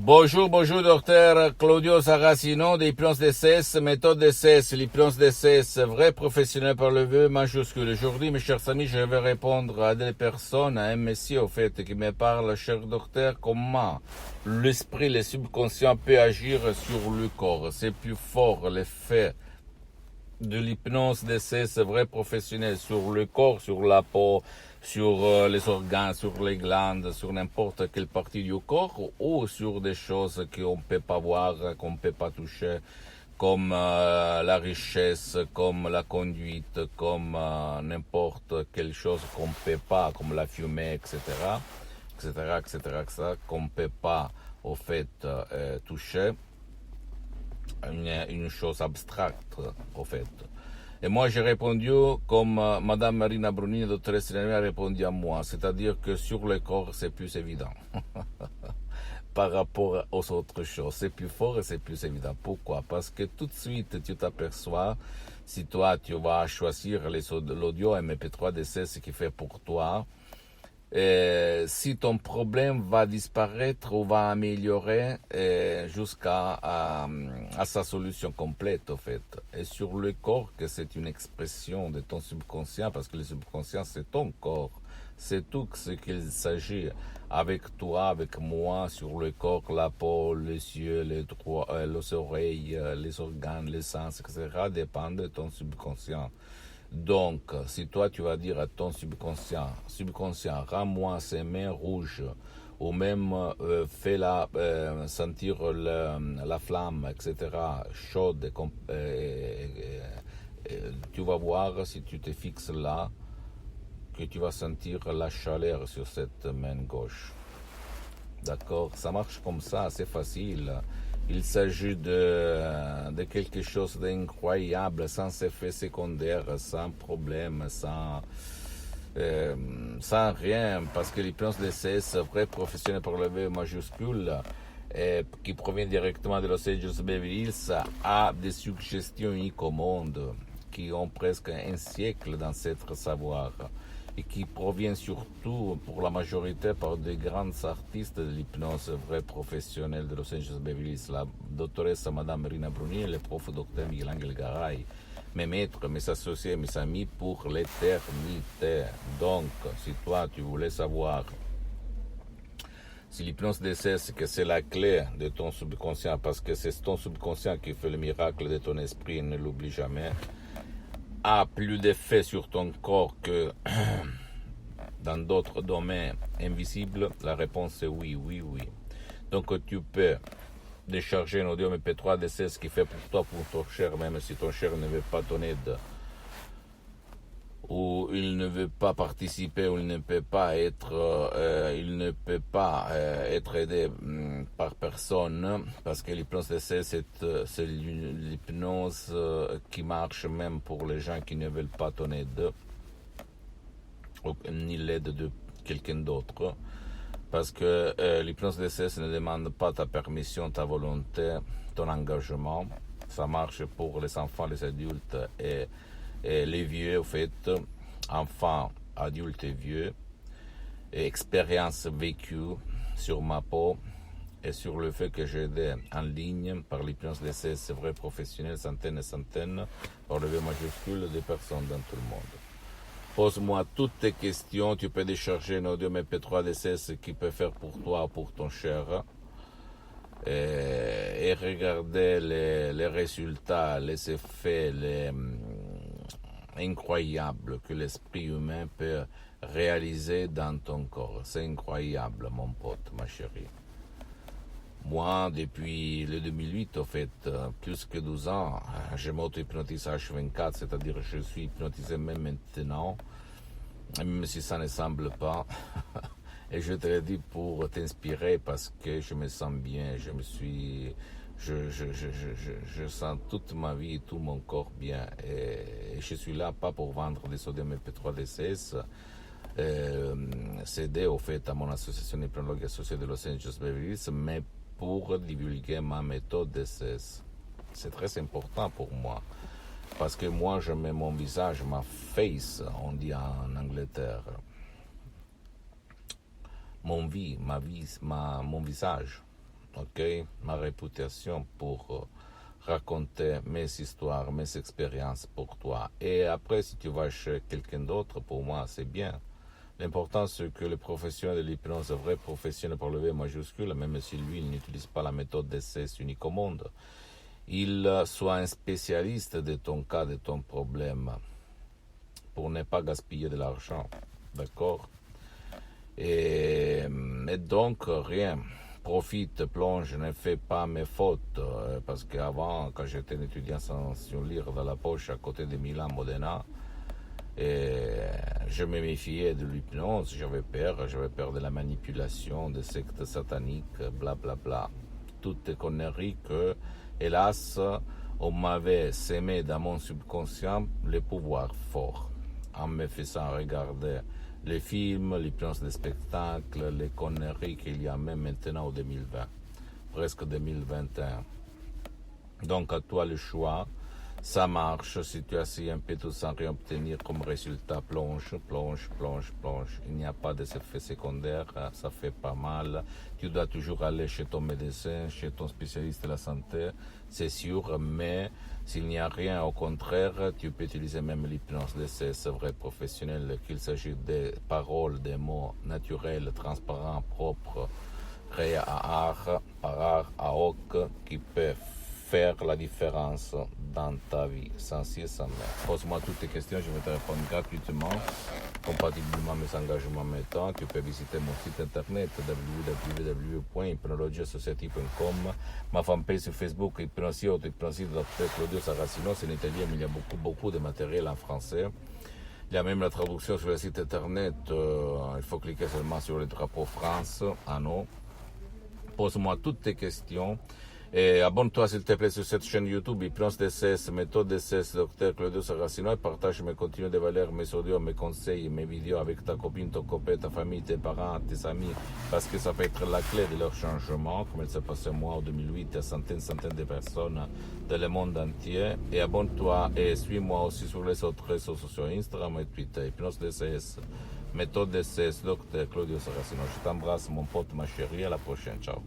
Bonjour, bonjour, docteur Claudio Saracino d'hypnose DCS, méthode DCS, l'hypnose DCS, vrai professionnel par le vœu majuscule. Aujourd'hui, mes chers amis, je vais répondre à des personnes, à un monsieur, au fait, qui me parle, cher docteur, comment l'esprit, le subconscient peut agir sur le corps. C'est plus fort l'effet de l'hypnose DCS vrai professionnel sur le corps, sur la peau, sur les organes, sur les glandes, sur n'importe quelle partie du corps ou sur des choses qu'on ne peut pas voir, qu'on ne peut pas toucher, comme la richesse, comme la conduite, comme n'importe quelle chose qu'on ne peut pas, comme la fumée, etc., etc., etc., etc., qu'on ne peut pas, au fait, toucher. Une chose abstracte, au fait. Et moi, j'ai répondu comme Madame Marina Brunini, doctoresse a répondu à moi, c'est-à-dire que sur le corps, c'est plus évident par rapport aux autres choses. C'est plus fort et c'est plus évident. Pourquoi? Parce que tout de suite, tu t'aperçois, si toi, tu vas choisir l'audio MP3 DC, ce qui fait pour toi, si ton problème va disparaître ou va améliorer jusqu'à à sa solution complète, en fait. Et sur le corps, que c'est une expression de ton subconscient, parce que le subconscient, c'est ton corps. C'est tout ce qu'il s'agit avec toi, avec moi, sur le corps, la peau, les yeux, les oreilles, les organes, les sens, etc., dépend de ton subconscient. Donc, si toi tu vas dire à ton subconscient, rends-moi ces mains rouges, ou même fais-la sentir la flamme, etc., chaude, tu vas voir si tu te fixes là, que tu vas sentir la chaleur sur cette main gauche. D'accord? Ça marche comme ça, c'est facile. Il s'agit de quelque chose d'incroyable, sans effet secondaire, sans problème, sans rien, parce que l'hypnose DCS, vrai professionnel par le V majuscule, qui provient directement de Los Angeles Beverly Hills, a des suggestions uniques au monde, qui ont presque un siècle d'ancêtre savoir, et qui provient surtout, pour la majorité, par des grands artistes de l'hypnose vrai professionnelle de Los Angeles Beverly Hills, la doctoresse Madame Marina Brunini et le prof docteur Miguel Angel Garay, mes maîtres, mes associés, mes amis pour l'éternité. Donc, si toi tu voulais savoir si l'hypnose DCS, que c'est la clé de ton subconscient, parce que c'est ton subconscient qui fait le miracle de ton esprit, ne l'oublie jamais, a plus d'effet sur ton corps que dans d'autres domaines invisibles? La réponse est oui, oui, oui. Donc tu peux décharger un audio MP3 DC, ce qui fait pour toi, pour ton cher, même si ton cher ne veut pas ton aide, ou il ne veut pas participer, ou il ne peut pas être, être aidé par personne, parce que l'hypnose DC, c'est l'hypnose qui marche même pour les gens qui ne veulent pas ton aide, ni l'aide de quelqu'un d'autre, parce que l'hypnose DC ne demande pas ta permission, ta volonté, ton engagement. Ça marche pour les enfants, les adultes et les vieux, en fait, enfants, adultes et vieux, et expériences vécues sur ma peau et sur le fait que j'ai aidé en ligne par l'hypnose DC, c'est vrai professionnel, centaines et centaines, par le V majuscule, de personnes dans tout le monde. Pose-moi toutes tes questions, tu peux décharger un audio MP3 DC, ce qui peut faire pour toi, pour ton cher, et regarder les résultats, les effets, incroyables que l'esprit humain peut réaliser dans ton corps. C'est incroyable, mon pote, ma chérie. Moi, depuis le 2008, en fait, plus que 12 ans, je m'auto-hypnotise H24, c'est-à-dire je suis hypnotisé même maintenant, même si ça ne semble pas. Et je te le dis pour t'inspirer parce que je me sens bien, je sens toute ma vie et tout mon corps bien. Et je suis là pas pour vendre des sodium MP3 DCS, céder au fait à mon association hypnologue associée de Los Angeles Beverly Hills, mais pour divulguer ma méthode DCS. C'est très important pour moi. Parce que moi, je mets mon visage, ma face, on dit en Angleterre. Mon visage. ok, ma réputation pour raconter mes histoires, mes expériences pour toi. Et après, si tu vas chez quelqu'un d'autre, pour moi, c'est bien. L'important, c'est que le professionnel de l'hypnose, le vrai professionnel pour le V majuscule, même si lui, il n'utilise pas la méthode d'essai unique au monde, il soit un spécialiste de ton cas, de ton problème, pour ne pas gaspiller de l'argent. D'accord? Et donc, rien. Profite, plonge, ne fais pas mes fautes. Parce qu'avant, quand j'étais un étudiant sans lire dans la poche à côté de Milan, Modena, et je me méfiais de l'hypnose, j'avais peur de la manipulation, des sectes sataniques, blablabla. Bla bla. Toutes les conneries que, hélas, on m'avait sémé dans mon subconscient le pouvoir fort, en me faisant regarder les films, l'hypnose des spectacles, les conneries qu'il y a même maintenant en 2020, presque 2021. Donc à toi le choix. Ça marche, si tu essayes un peu tout sans rien obtenir comme résultat, plonge. Il n'y a pas d'effet secondaire, ça fait pas mal. Tu dois toujours aller chez ton médecin, chez ton spécialiste de la santé, c'est sûr, mais s'il n'y a rien, au contraire, tu peux utiliser même l'hypnose d'essai, c'est vrai professionnel, qu'il s'agisse des paroles, des mots naturels, transparents, propres, créés à art, par art, à hoc, qui peuvent faire la différence dans ta vie, sans ci et sans mais. Pose-moi toutes tes questions, je vais te répondre gratuitement, compatiblement à mes engagements maintenant. Tu peux visiter mon site internet www.hypnologiassociative.com, ma fanpage sur Facebook, Hypnosie Dr Claudio Saracino, c'est en italien, mais il y a beaucoup de matériel en français. Il y a même la traduction sur le site internet, il faut cliquer seulement sur le drapeau France, non. Pose-moi toutes tes questions. Et abonne-toi s'il te plaît sur cette chaîne YouTube, Hypnose DCS, méthode DCS, Dr Claudio Saracino, et partage mes contenus de valeur, mes audios, mes conseils, mes vidéos avec ta copine, ton copain, ta famille, tes parents, tes amis, parce que ça peut être la clé de leur changement, comme il s'est passé moi en 2008 à centaines de personnes dans le monde entier. Et abonne-toi et suis-moi aussi sur les autres réseaux sociaux, Instagram et Twitter, Hypnose DCS, méthode DCS, Dr Claudio Saracino. Je t'embrasse mon pote, ma chérie, à la prochaine, ciao.